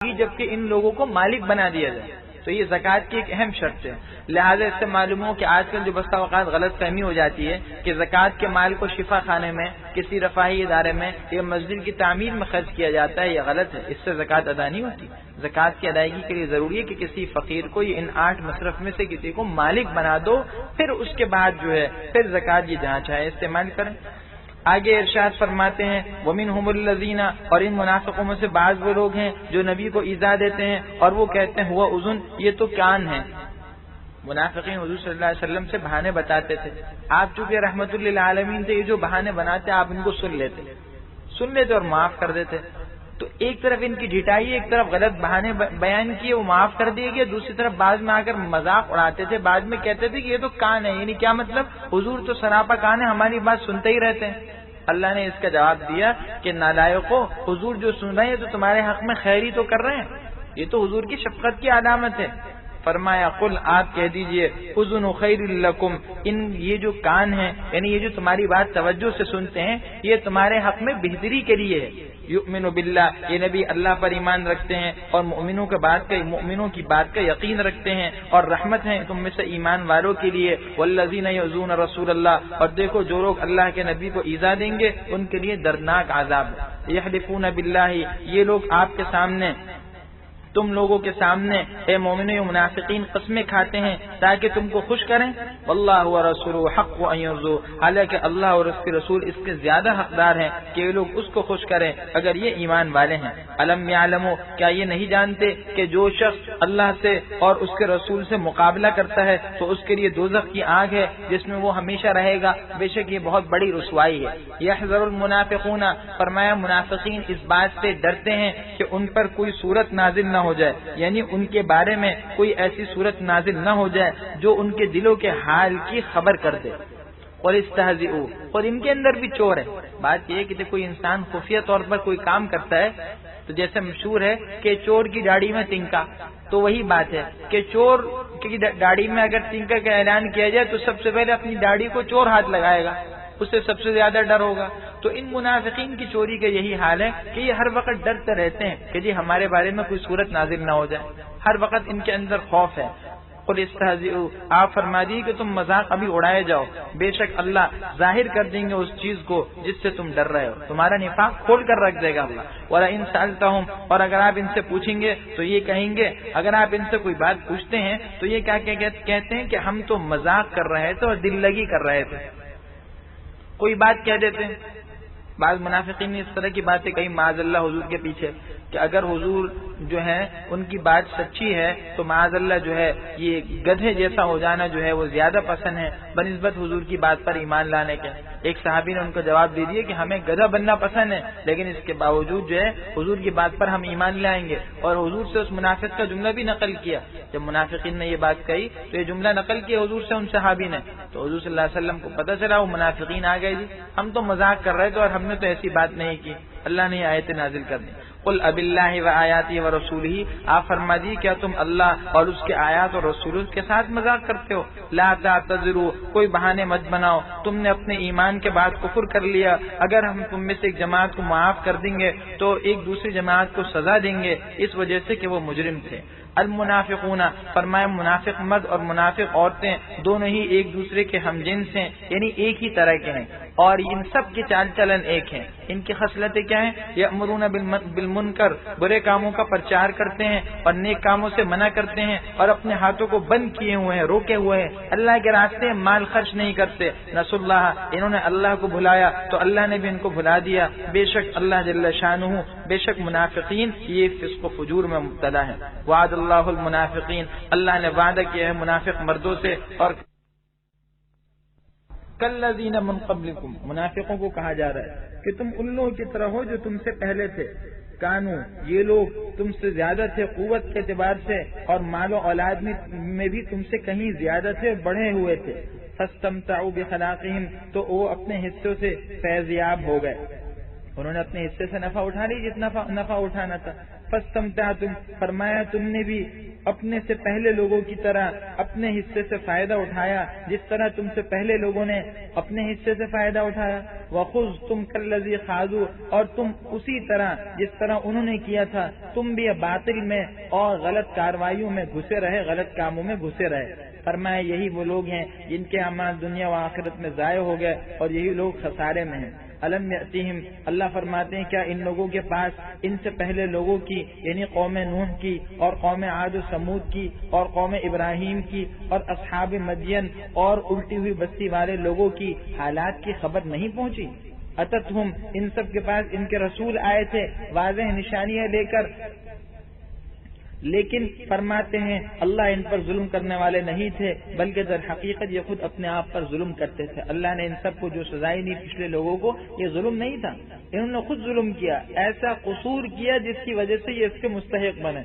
جبکہ ان لوگوں کو مالک بنا دیا جائے، تو یہ زکوٰۃ کی ایک اہم شرط ہے۔ لہٰذا اس سے معلوم ہو کہ آج کل جو بسا اوقات غلط فہمی ہو جاتی ہے کہ زکوٰۃ کے مال کو شفا خانے میں، کسی رفاہی ادارے میں یا مسجد کی تعمیر میں خرچ کیا جاتا ہے، یہ غلط ہے، اس سے زکوٰۃ ادا نہیں ہوتی۔ زکوٰۃ کی ادائیگی کے لیے ضروری ہے کہ کسی فقیر کو ان 8 مصرف میں سے کسی کو مالک بنا دو، پھر اس کے بعد جو ہے پھر زکوٰۃ یہ جہاں چاہے استعمال کریں۔ آگے ارشاد فرماتے ہیں وَمِنْهُمُ الَّذِينَ، اور ان منافقوں میں سے بعض وہ لوگ ہیں جو نبی کو ایذا دیتے ہیں اور وہ کہتے ہیں ہوا اذن، یہ تو کان ہے۔ منافقین حضور صلی اللہ علیہ وسلم سے بہانے بتاتے تھے، آپ چونکہ رحمت للعالمین تھے، یہ جو بہانے بناتے آپ ان کو سن لیتے اور معاف کر دیتے۔ تو ایک طرف ان کی ڈھٹائی، ایک طرف غلط بہانے بیان کیے، وہ معاف کر دیے گئے، دوسری طرف بعد میں آ کر مذاق اڑاتے تھے، بعد میں کہتے تھے کہ یہ تو کان ہے، یعنی کیا مطلب، حضور تو سراپا کان ہے، ہماری بات سنتے ہی رہتے ہیں۔ اللہ نے اس کا جواب دیا کہ نالائقو، حضور جو سن رہے ہیں تو تمہارے حق میں خیر ہی تو کر رہے ہیں، یہ تو حضور کی شفقت کی علامت ہے۔ فرمایا قل، آپ کہہ دیجئے اذن خیر لکم، یہ جو کان ہیں یعنی یہ جو تمہاری بات توجہ سے سنتے ہیں، یہ تمہارے حق میں بہتری کے لیے ہے۔ یؤمن باللہ، یہ نبی اللہ پر ایمان رکھتے ہیں اور مؤمنوں کی بات کا یقین رکھتے ہیں، اور رحمت ہے تم میں سے ایمان والوں کے لیے۔ والذین یؤذون رسول اللہ، اور دیکھو جو لوگ اللہ کے نبی کو ایذا دیں گے ان کے لیے دردناک عذاب ہے۔ یحلفون باللہ، یہ لوگ آپ کے سامنے، تم لوگوں کے سامنے اے مومنوں و منافقین قسمیں کھاتے ہیں تاکہ تم کو خوش کریں۔ واللہ ورسولہ حق ان یرضوا، حالانکہ اللہ اور اس کے رسول اس کے زیادہ حقدار ہیں کہ یہ لوگ اس کو خوش کریں اگر یہ ایمان والے ہیں۔ الم یعلموا، کیا یہ نہیں جانتے کہ جو شخص اللہ سے اور اس کے رسول سے مقابلہ کرتا ہے تو اس کے لیے دوزخ کی آگ ہے جس میں وہ ہمیشہ رہے گا، بے شک یہ بہت بڑی رسوائی ہے۔ یحذر المنافقون، فرمایا منافقین اس بات سے ڈرتے ہیں کہ ان پر کوئی صورت نازل نہ ہو جائے، یعنی ان کے بارے میں کوئی ایسی صورت نازل نہ ہو جائے جو ان کے دلوں کے حال کی خبر کر دے۔ اور استہزئوا، اور ان کے اندر بھی چور ہے۔ بات یہ ہے کہ کوئی انسان خفیہ طور پر کوئی کام کرتا ہے تو جیسے مشہور ہے کہ چور کی داڑھی میں تنکا، تو وہی بات ہے کہ چور کی داڑھی میں اگر تنکا کا اعلان کیا جائے تو سب سے پہلے اپنی داڑھی کو چور ہاتھ لگائے گا، اسے سب سے زیادہ ڈر ہوگا۔ تو ان منافقین کی چوری کا یہی حال ہے کہ یہ ہر وقت ڈرتے رہتے ہیں کہ جی ہمارے بارے میں کوئی صورت نازل نہ ہو جائے، ہر وقت ان کے اندر خوف ہے۔ قل استہزئوا، آپ فرما دیجیے کہ تم مذاق ابھی اڑائے جاؤ، بے شک اللہ ظاہر کر دیں گے اس چیز کو جس سے تم ڈر رہے ہو، تمہارا نفاق کھول کر رکھ دے گا اللہ۔ وَلَئِن سَأَلْتَهُمْ، اور اگر آپ ان سے پوچھیں گے تو یہ کہیں گے، اگر آپ ان سے کوئی بات پوچھتے ہیں تو یہ کیا کہتے ہیں کہ ہم تو مذاق کر رہے تھے اور دل لگی کر رہے تھے، کوئی بات کہہ دیتے ہیں۔ بعض منافقین نے اس طرح کی باتیں کہی معاذ اللہ حضور کے پیچھے کہ اگر حضور جو ہے ان کی بات سچی ہے تو معاذ اللہ جو ہے یہ گدھے جیسا ہو جانا جو ہے وہ زیادہ پسند ہے بنسبت حضور کی بات پر ایمان لانے کے۔ ایک صحابی نے ان کو جواب دے دیا کہ ہمیں گدھا بننا پسند ہے لیکن اس کے باوجود جو ہے حضور کی بات پر ہم ایمان لائیں گے، اور حضور سے اس منافق کا جملہ بھی نقل کیا۔ جب منافقین نے یہ بات کہی تو یہ جملہ نقل کیا حضور سے ان صحابی نے، تو حضور صلی اللہ علیہ وسلم کو پتہ چلا، وہ منافقین آ گئے جی ہم تو مذاق کر رہے تھے اور ہم نے تو ایسی بات نہیں کی۔ اللہ نے آیت نازل کر دی، قل اب اللہ و آیاتہ و رسولہ، آپ فرما دیجیے کیا تم اللہ اور اس کے آیات اور رسولوں کے ساتھ مذاق کرتے ہو؟ لا تعتذروا، کوئی بہانے مت بناؤ، تم نے اپنے ایمان کے بعد کفر کر لیا، اگر ہم تم میں سے ایک جماعت کو معاف کر دیں گے تو ایک دوسری جماعت کو سزا دیں گے اس وجہ سے کہ وہ مجرم تھے۔ المنافقون، فرمایا منافق مرد اور منافق عورتیں دونوں ہی ایک دوسرے کے ہم جنس ہیں، یعنی ایک ہی طرح کے ہیں، اور ان سب کی چال چلن ایک ہیں۔ ان کی خصلتیں کیا ہیں؟ یأمرون بالمنکر، برے کاموں کا پرچار کرتے ہیں اور نیک کاموں سے منع کرتے ہیں، اور اپنے ہاتھوں کو بند کیے ہوئے ہیں، روکے ہوئے ہیں، اللہ کے راستے مال خرچ نہیں کرتے۔ نسوا اللہ، انہوں نے اللہ کو بھلایا تو اللہ نے بھی ان کو بھلا دیا، بے شک اللہ جل شانہ، بے شک منافقین یہ فسق و فجور میں مبتلا ہے۔ وعد اللہ المنافقین، اللہ نے وعدہ کیا ہے منافق مردوں سے، اور کالذین من قبلکم، منافقوں کو کہا جا رہا ہے کہ تم ان لوگوں کی طرح ہو جو تم سے پہلے تھے، کانو، یہ لوگ تم سے زیادہ تھے قوت کے اعتبار سے اور مال و اولاد میں بھی تم سے کہیں زیادہ تھے، بڑھے ہوئے تھے۔ فاستمتعوا بخلاقہم، تو وہ اپنے حصوں سے فیض یاب ہو گئے، انہوں نے اپنے حصے سے نفع اٹھا لی جتنا نفع اٹھانا تھا۔ فاستمتعتم، فرمایا تم نے بھی اپنے سے پہلے لوگوں کی طرح اپنے حصے سے فائدہ اٹھایا، جس طرح تم سے پہلے لوگوں نے اپنے حصے سے فائدہ اٹھایا۔ وَخُذْتُمْ كَالَّذِي خَاضُوا، اور تم اسی طرح جس طرح انہوں نے کیا تھا، تم بھی باطل میں اور غلط کاروائیوں میں گھسے رہے، غلط کاموں میں گھسے رہے۔ فرمایا یہی وہ لوگ ہیں جن کے اعمال دنیا و آخرت میں ضائع ہو گئے، اور یہی لوگ خسارے میں ہیں۔ الم یاتہم، اللہ فرماتے ہیں کیا ان لوگوں کے پاس ان سے پہلے لوگوں کی یعنی قوم نوح کی اور قوم عاد و سمود کی اور قوم ابراہیم کی اور اصحاب مدین اور الٹی ہوئی بستی والے لوگوں کی حالات کی خبر نہیں پہنچی؟ اتتہم، ان سب کے پاس ان کے رسول آئے تھے واضح نشانیاں لے کر، لیکن فرماتے ہیں اللہ ان پر ظلم کرنے والے نہیں تھے، بلکہ در حقیقت یہ خود اپنے آپ پر ظلم کرتے تھے۔ اللہ نے ان سب کو جو سزائیں دی پچھلے لوگوں کو، یہ ظلم نہیں تھا، انہوں نے خود ظلم کیا، ایسا قصور کیا جس کی وجہ سے یہ اس کے مستحق بنے۔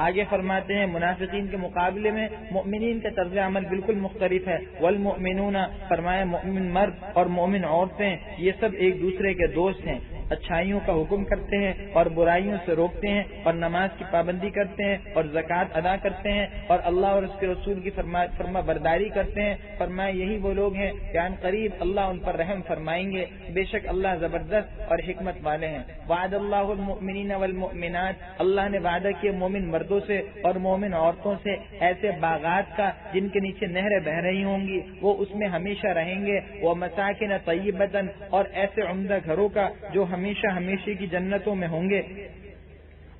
آگے فرماتے ہیں منافقین کے مقابلے میں مؤمنین کا طرز عمل بالکل مختلف ہے۔ والمؤمنون، فرمایا مومن مرد اور مومن عورتیں یہ سب ایک دوسرے کے دوست ہیں، اچھائیوں کا حکم کرتے ہیں اور برائیوں سے روکتے ہیں اور نماز کی پابندی کرتے ہیں اور زکوٰۃ ادا کرتے ہیں اور اللہ اور اس کے رسول کی فرما برداری کرتے ہیں۔ فرمایا یہی وہ لوگ ہیں کہ ان قریب اللہ ان پر رحم فرمائیں گے، بے شک اللہ زبردست اور حکمت والے ہیں۔ وعد اللہ المؤمنین والمؤمنات، اللہ نے وعدہ کیا مومن مردوں سے اور مومن عورتوں سے ایسے باغات کا جن کے نیچے نہریں بہ رہی ہوں گی، وہ اس میں ہمیشہ رہیں گے، ومساکن طیبۃ، اور ایسے عمدہ گھروں کا جو ہمیشہ ہمیشہ کی جنتوں میں ہوں گے،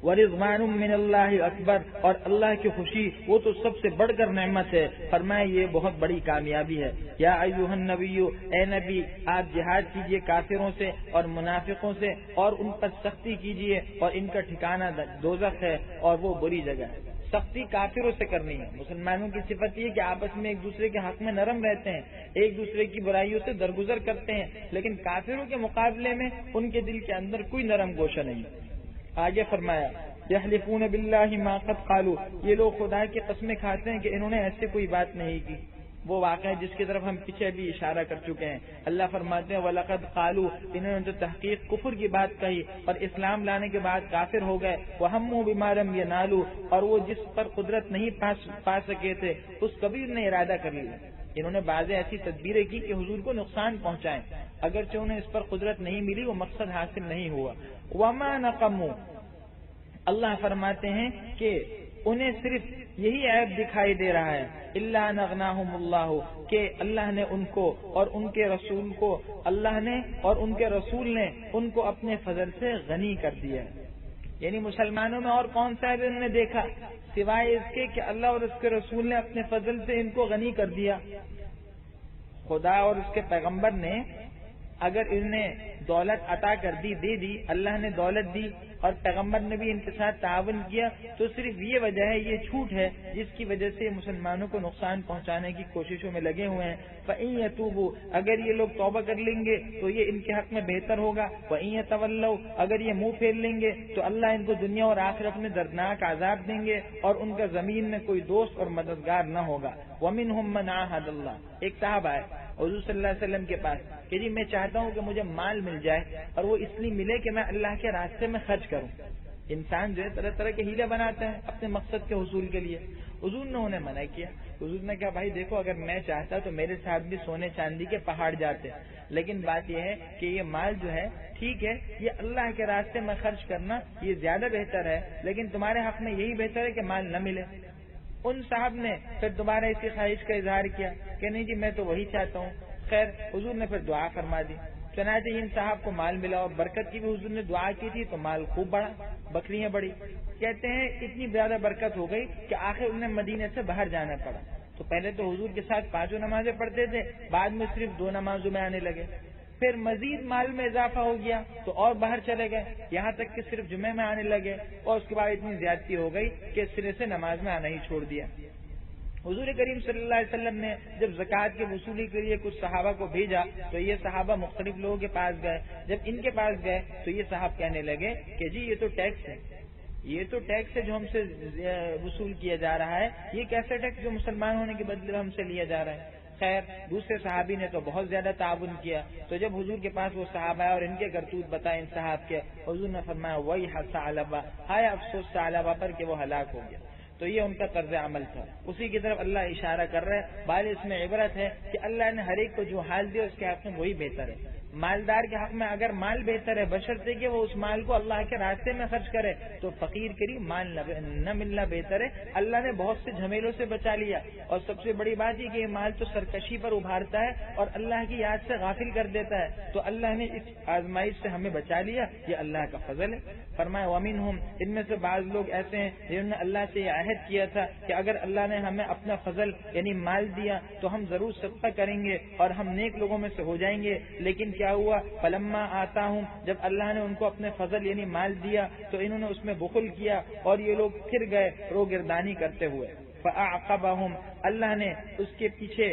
ورضوان من اللہ اکبر، اور اللہ کی خوشی وہ تو سب سے بڑھ کر نعمت ہے۔ فرمایا یہ بہت بڑی کامیابی ہے۔ یا ایھا النبی، اے نبی آپ جہاد کیجئے کافروں سے اور منافقوں سے اور ان پر سختی کیجئے، اور ان کا ٹھکانہ دوزخ ہے اور وہ بری جگہ ہے۔ سختی کافروں سے کرنی ہے۔ مسلمانوں کی صفت یہ کہ آپس میں ایک دوسرے کے حق میں نرم رہتے ہیں، ایک دوسرے کی برائیوں سے درگزر کرتے ہیں، لیکن کافروں کے مقابلے میں ان کے دل کے اندر کوئی نرم گوشہ نہیں۔ آگے فرمایا یحلفون باللہ ما قد قالوا، یہ لوگ خدا کی قسمیں کھاتے ہیں کہ انہوں نے ایسے کوئی بات نہیں کی۔ وہ واقعہ جس کی طرف ہم پیچھے بھی اشارہ کر چکے ہیں۔ اللہ فرماتے ہیں وَلَقَدْ قَالُوا، انہوں نے تو تحقیق کفر کی بات کہی اور اسلام لانے کے بعد کافر ہو گئے۔ وَهَمُّوا بِمَا لَمْ يَنَالُوا، اور وہ جس پر قدرت نہیں پا سکے تھے اس کا بھی انہوں نے ارادہ کر لیا۔ انہوں نے بعض ایسی تدبیریں کی کہ حضور کو نقصان پہنچائیں، اگرچہ انہیں اس پر قدرت نہیں ملی، وہ مقصد حاصل نہیں ہوا۔ وَمَا نَقَمُوا، اللہ فرماتے ہیں کہ انہیں صرف یہی عیب دکھائی دے رہا ہے، الا نغناہم اللہ، کہ اللہ نے ان کو اور ان کے رسول کو، اللہ نے اور ان کے رسول نے ان کو اپنے فضل سے غنی کر دیا ہے۔ یعنی مسلمانوں میں اور کون سا ہے انہوں نے دیکھا سوائے اس کے کہ اللہ اور اس کے رسول نے اپنے فضل سے ان کو غنی کر دیا۔ خدا اور اس کے پیغمبر نے اگر انہیں دولت عطا کر دی، دے دی، اللہ نے دولت دی اور پیغمبر نے بھی ان کے ساتھ تعاون کیا، تو صرف یہ وجہ ہے، یہ چھوٹ ہے جس کی وجہ سے مسلمانوں کو نقصان پہنچانے کی کوششوں میں لگے ہوئے ہیں۔ فَإِن يَتُوبُوا، اگر یہ لوگ توبہ کر لیں گے تو یہ ان کے حق میں بہتر ہوگا۔ وَإِن يَتَوَلَّوْا، اگر یہ منہ پھیر لیں گے تو اللہ ان کو دنیا اور آخرت میں دردناک عذاب دیں گے اور ان کا زمین میں کوئی دوست اور مددگار نہ ہوگا۔ وَمِنْهُمْ مَنْ عَاهَدَ اللَّهُ، ایک صاحب آئے حضور صلی اللہ علیہ وسلم کے پاس کہ جی میں چاہتا ہوں کہ مجھے مال مل جائے اور وہ اس لیے ملے کہ میں اللہ کے راستے میں خرچ کروں۔ انسان جو ہے طرح طرح کے ہیلے بناتا ہے اپنے مقصد کے حصول کے لیے۔ حضور نے انہیں منع کیا۔ حضور نے کہا بھائی دیکھو اگر میں چاہتا تو میرے ساتھ بھی سونے چاندی کے پہاڑ جاتے، لیکن بات یہ ہے کہ یہ مال جو ہے ٹھیک ہے، یہ اللہ کے راستے میں خرچ کرنا یہ زیادہ بہتر ہے، لیکن تمہارے حق میں یہی بہتر ہے کہ مال نہ ملے۔ ان صاحب نے پھر دوبارہ اسی خواہش کا اظہار کیا کہ نہیں جی میں تو وہی چاہتا ہوں۔ خیر حضور نے پھر دعا فرما دی، چنانچہ ان صاحب کو مال ملا اور برکت کی بھی حضور نے دعا کی تھی تو مال خوب بڑھا، بکریاں بڑھی۔ کہتے ہیں اتنی زیادہ برکت ہو گئی کہ آخر انہیں مدینے سے باہر جانا پڑا۔ تو پہلے تو حضور کے ساتھ 5 نمازیں پڑھتے تھے، بعد میں صرف 2 نمازوں میں آنے لگے، پھر مزید مال میں اضافہ ہو گیا تو اور باہر چلے گئے، یہاں تک کہ صرف جمعے میں آنے لگے، اور اس کے بعد اتنی زیادتی ہو گئی کہ سرے سے نماز میں آنا ہی چھوڑ دیا۔ حضور کریم صلی اللہ علیہ وسلم نے جب زکوٰۃ کی وصولی کے لیے کچھ صحابہ کو بھیجا تو یہ صحابہ مختلف لوگوں کے پاس گئے۔ جب ان کے پاس گئے تو یہ صاحب کہنے لگے کہ جی یہ تو ٹیکس ہے، یہ تو ٹیکس ہے جو ہم سے وصول کیا جا رہا ہے، یہ کیسا ٹیکس جو مسلمان ہونے کے بدلے ہم سے لیا جا رہا ہے؟ خیر دوسرے صحابی نے تو بہت زیادہ تعاون کیا، تو جب حضور کے پاس وہ صحابہ آئے اور ان کے کرتوت بتائے ان صحاب کے، حضور نے فرمایا وہی ثعلبہ، ہائے افسوس ثعلبہ پر کہ وہ ہلاک ہو گیا۔ تو یہ ان کا طرز عمل تھا، اسی کی طرف اللہ اشارہ کر رہا ہے۔ بال اس میں عبرت ہے کہ اللہ نے ہر ایک کو جو حال دیا اس کے حق میں وہی بہتر ہے۔ مالدار کے حق میں اگر مال بہتر ہے بشرطے کہ وہ اس مال کو اللہ کے راستے میں خرچ کرے، تو فقیر کے لیے مال نہ ملنا بہتر ہے۔ اللہ نے بہت سے جھمیلوں سے بچا لیا، اور سب سے بڑی بات یہ کہ یہ مال تو سرکشی پر ابھارتا ہے اور اللہ کی یاد سے غافل کر دیتا ہے، تو اللہ نے اس آزمائش سے ہمیں بچا لیا، یہ اللہ کا فضل ہے۔ فرمایا وَمِنْهُمْ، ان میں سے بعض لوگ ایسے ہیں جنہوں نے اللہ سے یہ عہد کیا تھا کہ اگر اللہ نے ہمیں اپنا فضل یعنی مال دیا تو ہم ضرور صدقہ کریں گے اور ہم نیک لوگوں میں سے ہو جائیں گے، لیکن کیا ہوا فلما آتاہم، جب اللہ نے ان کو اپنے فضل یعنی مال دیا تو انہوں نے اس میں بخل کیا اور یہ لوگ پھر گئے روگردانی کرتے ہوئے۔ فأعقبہم، اللہ نے اس کے پیچھے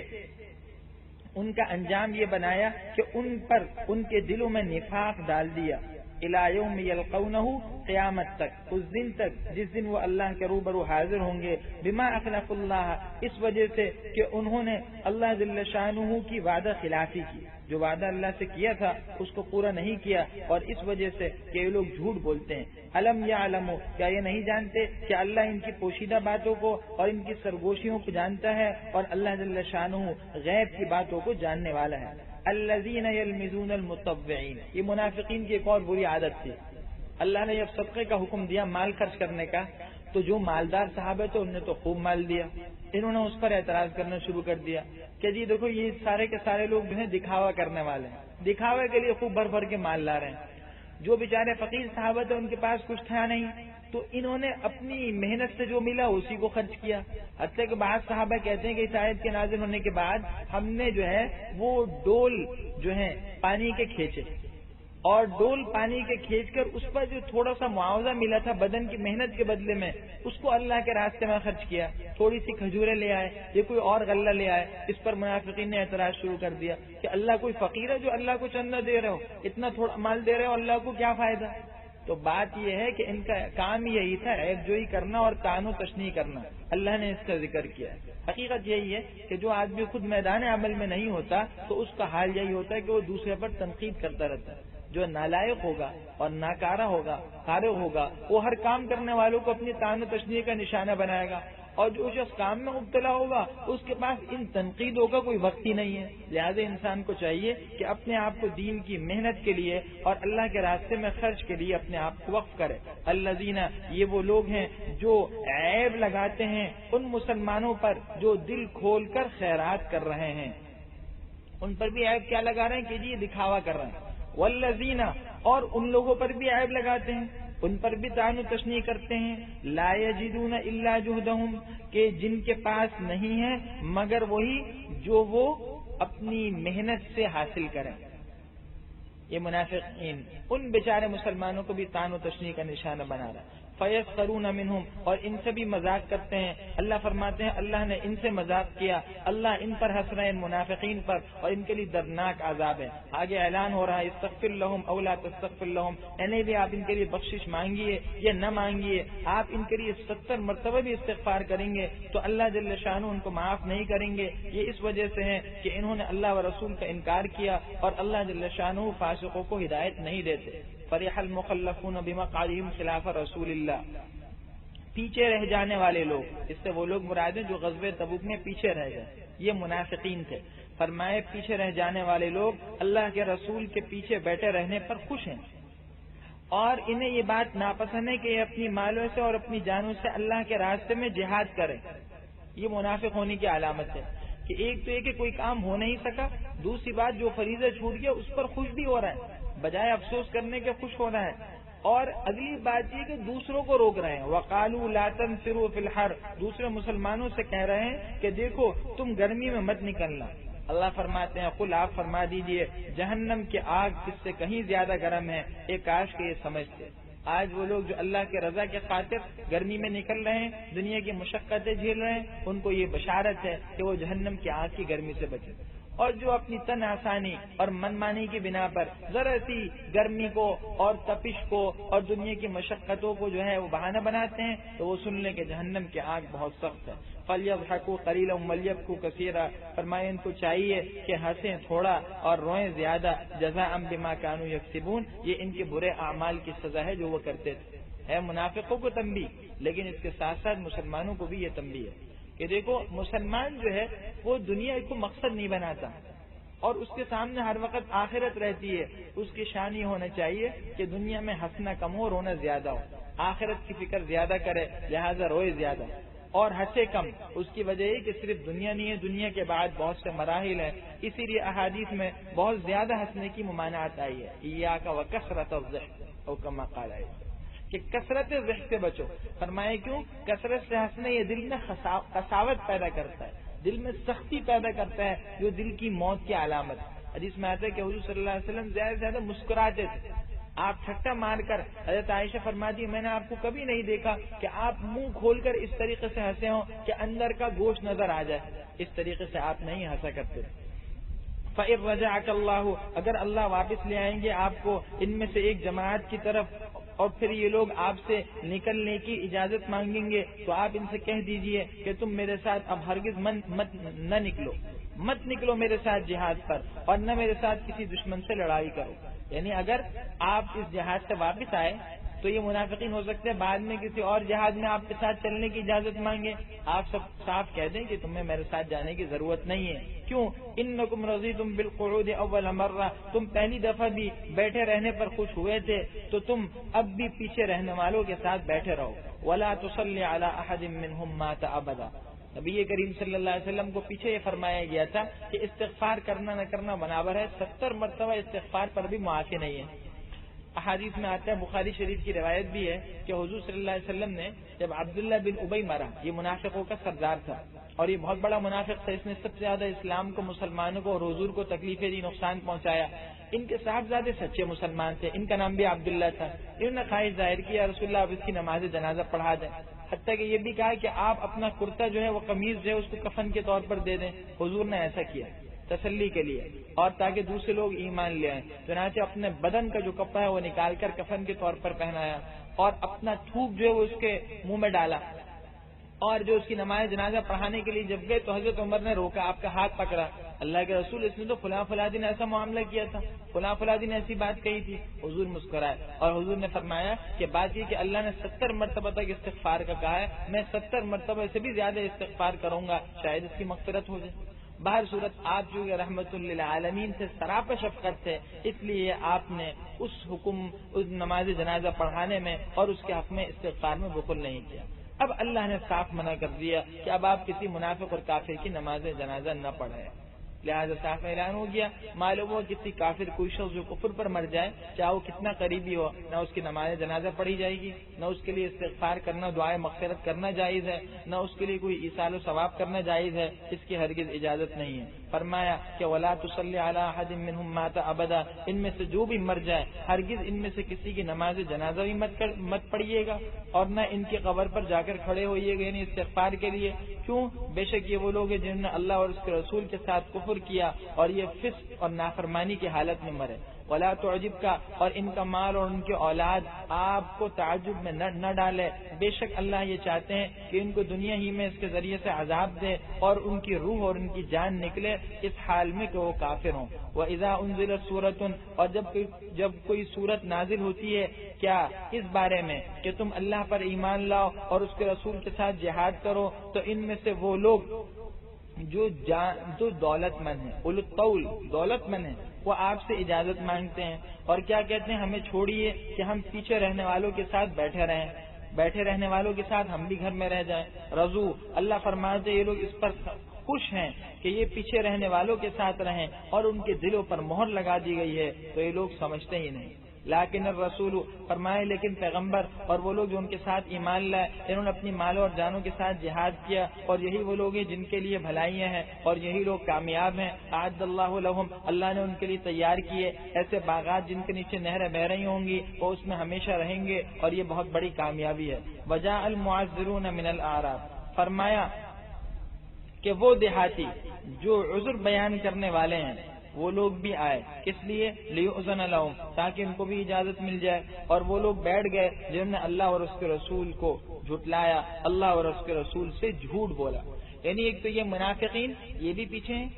ان کا انجام یہ بنایا کہ ان پر ان کے دلوں میں نفاق ڈال دیا، الی یوم یلقونہ، قیامت تک، اس دن تک جس دن وہ اللہ کے روبرو حاضر ہوں گے، بما اخلف اللہ، اس وجہ سے کہ انہوں نے اللہ جل شانہ کی وعدہ خلافی کی، جو وعدہ اللہ سے کیا تھا اس کو پورا نہیں کیا، اور اس وجہ سے کہ یہ لوگ جھوٹ بولتے ہیں۔ الم یعلموا، کیا یہ نہیں جانتے کہ اللہ ان کی پوشیدہ باتوں کو اور ان کی سرگوشیوں کو جانتا ہے، اور اللہ جل شانہ غیب کی باتوں کو جاننے والا ہے۔ الذین یلمزون المطوعین، یہ منافقین کی ایک اور بری عادت تھی۔ اللہ نے جب صدقے کا حکم دیا مال خرچ کرنے کا، تو جو مالدار صحابہ تھے انہوں نے تو خوب مال دیا، انہوں نے اس پر اعتراض کرنا شروع کر دیا کہ جی دیکھو یہ سارے کے سارے لوگ جو ہیں دکھاوا کرنے والے ہیں، دکھاوے کے لیے خوب بھر بھر کے مال لا رہے ہیں۔ جو بیچارے فقیر صحابہ تھے ان کے پاس کچھ تھا نہیں، تو انہوں نے اپنی محنت سے جو ملا اسی کو خرچ کیا۔ حتیٰ کہ بعض صحابہ کہتے ہیں کہ اس آیت کے نازل ہونے کے بعد ہم نے جو ہے وہ ڈول جو ہے پانی کے کھینچے، اور ڈول پانی کے کھینچ کر اس پر جو تھوڑا سا معاوضہ ملا تھا بدن کی محنت کے بدلے میں، اس کو اللہ کے راستے میں خرچ کیا۔ تھوڑی سی کھجوریں لے آئے یا کوئی اور غلہ لے آئے، اس پر منافقین نے اعتراض شروع کر دیا کہ اللہ کوئی فقیر ہے جو اللہ کو چندہ دے رہے ہو، اتنا تھوڑا مال دے رہے ہو، اللہ کو کیا فائدہ؟ تو بات یہ ہے کہ ان کا کام یہی تھا عیب جوئی کرنا اور طعن و تشنیع کرنا، اللہ نے اس کا ذکر کیا ہے۔ حقیقت یہی ہے کہ جو آدمی خود میدان عمل میں نہیں ہوتا تو اس کا حال یہی ہوتا ہے کہ وہ دوسرے پر تنقید کرتا رہتا ہے۔ جو نالائق ہوگا اور ناکارہ ہوگا، فارغ ہوگا، وہ ہر کام کرنے والوں کو اپنی طعن و تشنیع کا نشانہ بنائے گا، اور جو شخص کام میں مبتلا ہوگا اس کے پاس ان تنقیدوں کا کوئی وقت ہی نہیں ہے۔ لہذا انسان کو چاہیے کہ اپنے آپ کو دین کی محنت کے لیے اور اللہ کے راستے میں خرچ کے لیے اپنے آپ کو وقف کرے۔ الذین، یہ وہ لوگ ہیں جو عیب لگاتے ہیں ان مسلمانوں پر جو دل کھول کر خیرات کر رہے ہیں، ان پر بھی عیب کیا لگا رہے ہیں کہ جی دکھاوا کر رہے ہیں۔ والذین، اور ان لوگوں پر بھی عیب لگاتے ہیں، ان پر بھی طعن و تشنیع کرتے ہیں، لا یجدون الا جہدہم، کہ جن کے پاس نہیں ہے مگر وہی جو وہ اپنی محنت سے حاصل کریں۔ یہ منافقین ان بیچارے مسلمانوں کو بھی طعن و تشنیع کا نشانہ بنا رہا ہے۔ فَيَسْخَرُونَ مِنْهُمْ، اور ان سے بھی مذاق کرتے ہیں۔ اللہ فرماتے ہیں اللہ نے ان سے مذاق کیا، اللہ ان پر ہنس رہے ہیں، منافقین پر، اور ان کے لیے دردناک عذاب ہے۔ آگے اعلان ہو رہا ہے استغفر لهم او لا تستغفر لهم، یعنی بھی آپ ان کے لیے بخشش مانگیے یا نہ مانگیے، آپ ان کے لیے 70 مرتبہ بھی استغفار کریں گے تو اللہ جل شانہ ان کو معاف نہیں کریں گے۔ یہ اس وجہ سے ہے کہ انہوں نے اللہ و رسول کا انکار کیا، اور اللہ جل شانہ فاسقوں کو ہدایت نہیں دیتے۔ فرح المخلفون بمقعدهم خلاف رسول اللہ، پیچھے رہ جانے والے لوگ، اس سے وہ لوگ مراد ہیں جو غزوہ تبوک میں پیچھے رہ گئے، یہ منافقین تھے۔ فرمائے پیچھے رہ جانے والے لوگ اللہ کے رسول کے پیچھے بیٹھے رہنے پر خوش ہیں، اور انہیں یہ بات ناپسند ہے کہ یہ اپنی مالوں سے اور اپنی جانوں سے اللہ کے راستے میں جہاد کریں۔ یہ منافق ہونے کی علامت ہے کہ ایک تو یہ کہ کوئی کام ہو نہیں سکا، دوسری بات جو فریضہ چھوٹ گیا اس پر خوش بھی ہو رہا ہے، بجائے افسوس کرنے کے خوش ہو رہا ہے، اور اگلی بات یہ کہ دوسروں کو روک رہے ہیں۔ وَقَالُوا لَا تَنْفِرُوا فِي الْحَرِّ، دوسرے مسلمانوں سے کہہ رہے ہیں کہ دیکھو تم گرمی میں مت نکلنا۔ اللہ فرماتے ہیں قل، آپ فرما دیجئے جہنم کی آگ اس سے کہیں زیادہ گرم ہے، ایک کاش کہ یہ سمجھتے۔ آج وہ لوگ جو اللہ کے رضا کے خاطر گرمی میں نکل رہے ہیں، دنیا کی مشقتیں جھیل رہے ہیں، ان کو یہ بشارت ہے کہ وہ جہنم کی آگ کی گرمی سے بچیں۔ اور جو اپنی تن آسانی اور منمانی کی بنا پر ذرا سی گرمی کو اور تپش کو اور دنیا کی مشقتوں کو جو ہے وہ بہانہ بناتے ہیں تو وہ سن لیں کہ جہنم کی آگ بہت سخت ہے. فَلْيَضْحَكُوا قَلِيلًا وَلْيَبْكُوا كَثِيرًا، فرمائے ان کو چاہیے کہ ہنسیں تھوڑا اور روئیں زیادہ. جزاء بما كانوا يكسبون، یہ ان کے برے اعمال کی سزا ہے جو وہ کرتے تھے. ہے منافقوں کو تنبیہ، لیکن اس کے ساتھ ساتھ مسلمانوں کو بھی یہ تنبیہ ہے کہ دیکھو مسلمان جو ہے وہ دنیا کو مقصد نہیں بناتا اور اس کے سامنے ہر وقت آخرت رہتی ہے. اس کی شان یہ ہونا چاہیے کہ دنیا میں ہنسنا کم ہو، رونا زیادہ ہو. آخرت کی فکر زیادہ کرے، لہذا روئے زیادہ اور ہنسے کم. اس کی وجہ یہ کہ صرف دنیا نہیں ہے، دنیا کے بعد بہت سے مراحل ہیں. اسی لیے احادیث میں بہت زیادہ ہنسنے کی ممانعت آئی ہے. ایاک وکثرۃ الضحک او کما قال ہے کہ کثرت ضحک سے بچو. فرمائے کیوں؟ کثرت سے ہنسنا یہ دل میں قساوت پیدا کرتا ہے، دل میں سختی پیدا کرتا ہے، جو دل کی موت کی علامت. حدیث میں آتا ہے کہ حضور صلی اللہ علیہ وسلم زیادہ سے زیادہ مسکراتے تھے. آپ ٹھٹا مار کر، حضرت عائشہ فرماتی میں نے آپ کو کبھی نہیں دیکھا کہ آپ منہ کھول کر اس طریقے سے ہنسے ہوں کہ اندر کا گوشت نظر آ جائے. اس طریقے سے آپ نہیں ہنسا کرتے. فَإِن رَجَعَكَ اللَّهُ، اگر اللہ واپس لے آئیں گے آپ کو ان میں سے ایک جماعت کی طرف اور پھر یہ لوگ آپ سے نکلنے کی اجازت مانگیں گے تو آپ ان سے کہہ دیجئے کہ تم میرے ساتھ اب ہرگز مت نکلو میرے ساتھ جہاد پر، اور نہ میرے ساتھ کسی دشمن سے لڑائی کرو. یعنی اگر آپ اس جہاد سے واپس آئے تو یہ منافقین ہو سکتے ہیں بعد میں کسی اور جہاد میں آپ کے ساتھ چلنے کی اجازت مانگے. آپ سب صاف کہہ دیں کہ تمہیں میرے ساتھ جانے کی ضرورت نہیں ہے. کیوں؟ انکم رضیتم بالقعود اول مرہ، تم پہلی دفعہ بھی بیٹھے رہنے پر خوش ہوئے تھے تو تم اب بھی پیچھے رہنے والوں کے ساتھ بیٹھے رہو. ولا تصلی علی احد منهم مات ابدا. نبی کریم صلی اللہ علیہ وسلم کو پیچھے یہ فرمایا گیا تھا کہ استغفار کرنا نہ کرنا برابر ہے. 70 مرتبہ استغفار پر بھی معافی نہیں ہے. احادیث میں آتا ہے، بخاری شریف کی روایت بھی ہے کہ حضور صلی اللہ علیہ وسلم نے جب عبداللہ بن ابی مرا، یہ منافقوں کا سردار تھا اور یہ بہت بڑا منافق تھا، اس نے سب سے زیادہ اسلام کو، مسلمانوں کو اور حضور کو تکلیفیں دی، نقصان پہنچایا. ان کے صاحبزادے سچے مسلمان تھے، ان کا نام بھی عبداللہ تھا. انہوں نے خواہش ظاہر کی یا رسول اللہ اب اس کی نماز جنازہ پڑھا دیں، حتیٰ کہ یہ بھی کہا کہ آپ اپنا کرتا جو ہے وہ قمیض جو ہے اس کو کفن کے طور پر دے دیں. حضور نے ایسا کیا تسلی کے لیے اور تاکہ دوسرے لوگ ایمان لے آئیں. چنانچہ اپنے بدن کا جو کپڑا ہے وہ نکال کر کفن کے طور پر پہنایا اور اپنا تھوک جو ہے وہ اس کے منہ میں ڈالا. اور جو اس کی نماز جنازہ پڑھانے کے لیے جب گئے تو حضرت عمر نے روکا، آپ کا ہاتھ پکڑا. اللہ کے رسول اس نے تو فلاں دن ایسا معاملہ کیا تھا، فلاں دن ایسی بات کہی تھی. حضور مسکرائے اور حضور نے فرمایا کہ بات یہ کہ اللہ نے 70 مرتبہ تک استغفار کا کہا ہے، میں 70 مرتبہ سے بھی زیادہ استغفار کروں گا، شاید اس کی مغفرت ہو جائے. باہر صورت آپ جو رحمت للعالمین سے سراپا شفقت ہے، اس لیے آپ نے اس حکم اس نماز جنازہ پڑھانے میں اور اس کے حق میں استغفار میں بخل نہیں کیا. اب اللہ نے صاف منع کر دیا کہ اب آپ کسی منافق اور کافر کی نماز جنازہ نہ پڑھیں. لہٰذا صاف اعلان ہو گیا، معلوم ہو کسی کافر کوئی شخص جو کفر پر مر جائے، چاہے وہ کتنا قریبی ہو، نہ اس کی نماز جنازہ پڑھی جائے گی، نہ اس کے لیے استغفار کرنا، دعائے مغفرت کرنا جائز ہے، نہ اس کے لیے کوئی ایصال و ثواب کرنا جائز ہے. اس کی ہرگز اجازت نہیں ہے. فرمایا کہ ولا تصلی علی احد منهم مات ابدا، ان میں سے جو بھی مر جائے ہرگز ان میں سے کسی کی نماز جنازہ بھی مت پڑھیے گا اور نہ ان کی قبر پر جا کر کھڑے ہوئیے گا یعنی استغفار کے لیے. کیوں؟ بے شک یہ وہ لوگ ہیں جنہوں نے اللہ اور اس کے رسول کے ساتھ کفر کیا اور یہ فسق اور نافرمانی کی حالت میں مرے. ولا تعجب کا، اور ان کا مال اور ان کی اولاد آپ کو تعجب میں نہ ڈالے. بے شک اللہ یہ چاہتے ہیں کہ ان کو دنیا ہی میں اس کے ذریعے سے عذاب دے اور ان کی روح اور ان کی جان نکلے اس حال میں کہ وہ کافر ہوں. وَإِذَا أُنزِلَتْ سُورَةٌ، اور جب کوئی سورت نازل ہوتی ہے کیا اس بارے میں کہ تم اللہ پر ایمان لاؤ اور اس کے رسول کے ساتھ جہاد کرو، تو ان میں سے وہ لوگ جو دولت مند ہیں، اولو الطول دولت مند ہیں، وہ آپ سے اجازت مانگتے ہیں اور کیا کہتے ہیں، ہمیں چھوڑیے کہ ہم پیچھے رہنے والوں کے ساتھ بیٹھے رہنے والوں کے ساتھ ہم بھی گھر میں رہ جائیں. رضو، اللہ فرماتے یہ لوگ اس پر خوش ہیں کہ یہ پیچھے رہنے والوں کے ساتھ رہیں اور ان کے دلوں پر مہر لگا دی گئی ہے تو یہ لوگ سمجھتے ہی نہیں. لیکن الرسول، فرمائے لیکن پیغمبر اور وہ لوگ جو ان کے ساتھ ایمان لائے، انہوں نے اپنی مالوں اور جانوں کے ساتھ جہاد کیا اور یہی وہ لوگ ہیں جن کے لیے بھلائیاں ہیں اور یہی لوگ کامیاب ہیں. اعد اللہ لہم، اللہ نے ان کے لیے تیار کیے ایسے باغات جن کے نیچے نہریں بہ رہی ہوں گی، وہ اس میں ہمیشہ رہیں گے اور یہ بہت بڑی کامیابی ہے. وجاء المعذرون من الاعراب، فرمایا کہ وہ دیہاتی جو عذر بیان کرنے والے ہیں وہ لوگ بھی آئے، کس لیے؟ لیؤذن لہم، تاکہ ان کو بھی اجازت مل جائے۔ اور وہ لوگ بیٹھ گئے جنہوں نے اللہ اور اس کے رسول کو جھٹلایا، اللہ اور اس کے رسول سے جھوٹ بولا۔ یعنی ایک تو یہ منافقین، یہ بھی پیچھے ہیں،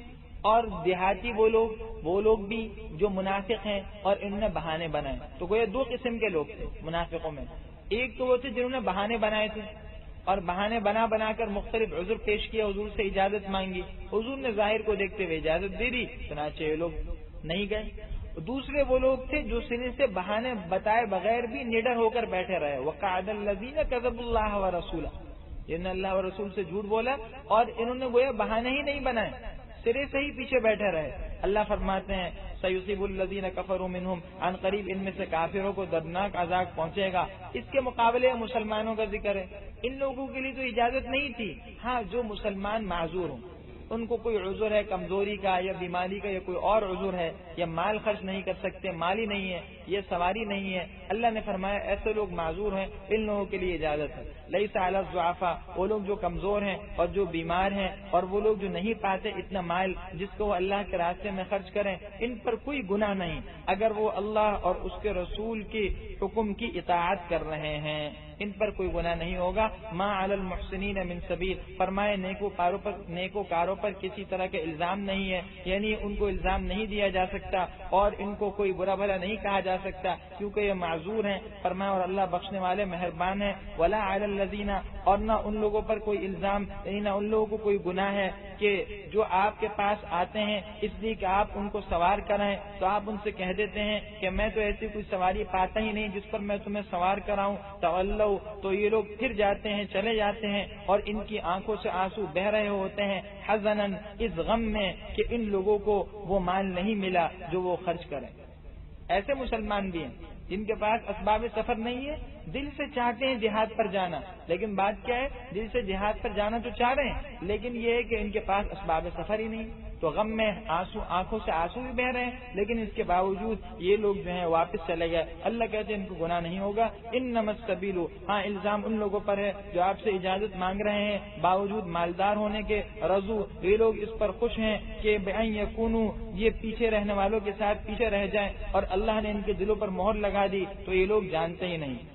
اور دیہاتی وہ لوگ بھی جو منافق ہیں اور انہوں نے بہانے بنائے۔ تو گویا دو قسم کے لوگ تھے منافقوں میں، ایک تو وہ تھے جنہوں نے بہانے بنائے تھے اور بہانے بنا کر مختلف عذر پیش کیا، حضور سے اجازت مانگی، حضور نے ظاہر کو دیکھتے ہوئے اجازت دے دی، چنانچہ یہ لوگ نہیں گئے۔ دوسرے وہ لوگ تھے جو سرے سے بہانے بتائے بغیر بھی نڈر ہو کر بیٹھے رہے، وقعد الذین کذبوا اللہ ورسولہ، جنہوں نے اللہ اور رسول سے جھوٹ بولا اور انہوں نے گویا بہانے ہی نہیں بنائے، سرے سے ہی پیچھے بیٹھے رہے۔ اللہ فرماتے ہیں سیصیب الذین کفروا منہم، عن قریب ان میں سے کافروں کو دردناک عذاب پہنچے گا۔ اس کے مقابلے مسلمانوں کا ذکر ہے۔ ان لوگوں کے لیے تو اجازت نہیں تھی، ہاں جو مسلمان معذور ہوں، ان کو کوئی عذر ہے کمزوری کا یا بیماری کا یا کوئی اور عذر ہے، یا مال خرچ نہیں کر سکتے، مالی نہیں ہے، یہ سواری نہیں ہے، اللہ نے فرمایا ایسے لوگ معذور ہیں، ان لوگوں کے لیے اجازت ہے۔ لیس علی الضعفاء، وہ لوگ جو کمزور ہیں اور جو بیمار ہیں اور وہ لوگ جو نہیں پاتے اتنا مال جس کو وہ اللہ کے راستے میں خرچ کریں، ان پر کوئی گناہ نہیں اگر وہ اللہ اور اس کے رسول کے حکم کی اطاعت کر رہے ہیں، ان پر کوئی گناہ نہیں ہوگا۔ ما علی المحسنین من سبیل، فرمائے نیکوکاروں پر کسی طرح کے الزام نہیں ہے، یعنی ان کو الزام نہیں دیا جا سکتا اور ان کو کوئی برا بھلا نہیں کہا جا سکتا کیونکہ یہ معذور ہیں۔ فرمایا اور اللہ بخشنے والے مہربان ہے۔ ولا علی الذین، اور نہ ان لوگوں پر کوئی الزام، یعنی نہ ان لوگوں کو کوئی گناہ ہے کہ جو آپ کے پاس آتے ہیں اس لیے کہ آپ ان کو سوار کرائیں تو آپ ان سے کہہ دیتے ہیں کہ میں تو ایسی کوئی سواری پاتا ہی نہیں جس پر میں تمہیں سوار کراؤں، تولوا، تو یہ لوگ پھر جاتے ہیں، چلے جاتے ہیں اور ان کی آنکھوں سے آنسو بہ رہے ہوتے ہیں، حزنا، اس غم میں کہ ان لوگوں کو وہ مال نہیں ملا جو وہ خرچ کریں۔ ایسے مسلمان بھی ہیں جن کے پاس اسباب سفر نہیں ہے، دل سے چاہتے ہیں جہاد پر جانا، لیکن بات کیا ہے، دل سے جہاد پر جانا تو چاہ رہے ہیں لیکن یہ ہے کہ ان کے پاس اسباب سفر ہی نہیں، تو غم میں آنکھوں سے آنسو بھی بہ رہے ہیں، لیکن اس کے باوجود یہ لوگ جو ہیں واپس چلے گئے۔ اللہ کہتے ہیں ان کو گناہ نہیں ہوگا۔ انما السبیل، ہاں الزام ان لوگوں پر ہے جو آپ سے اجازت مانگ رہے ہیں باوجود مالدار ہونے کے، رضو، یہ لوگ اس پر خوش ہیں کہ بأن یکونوا، یہ پیچھے رہنے والوں کے ساتھ پیچھے رہ جائیں، اور اللہ نے ان کے دلوں پر مہر لگا دی تو یہ لوگ جانتے ہی نہیں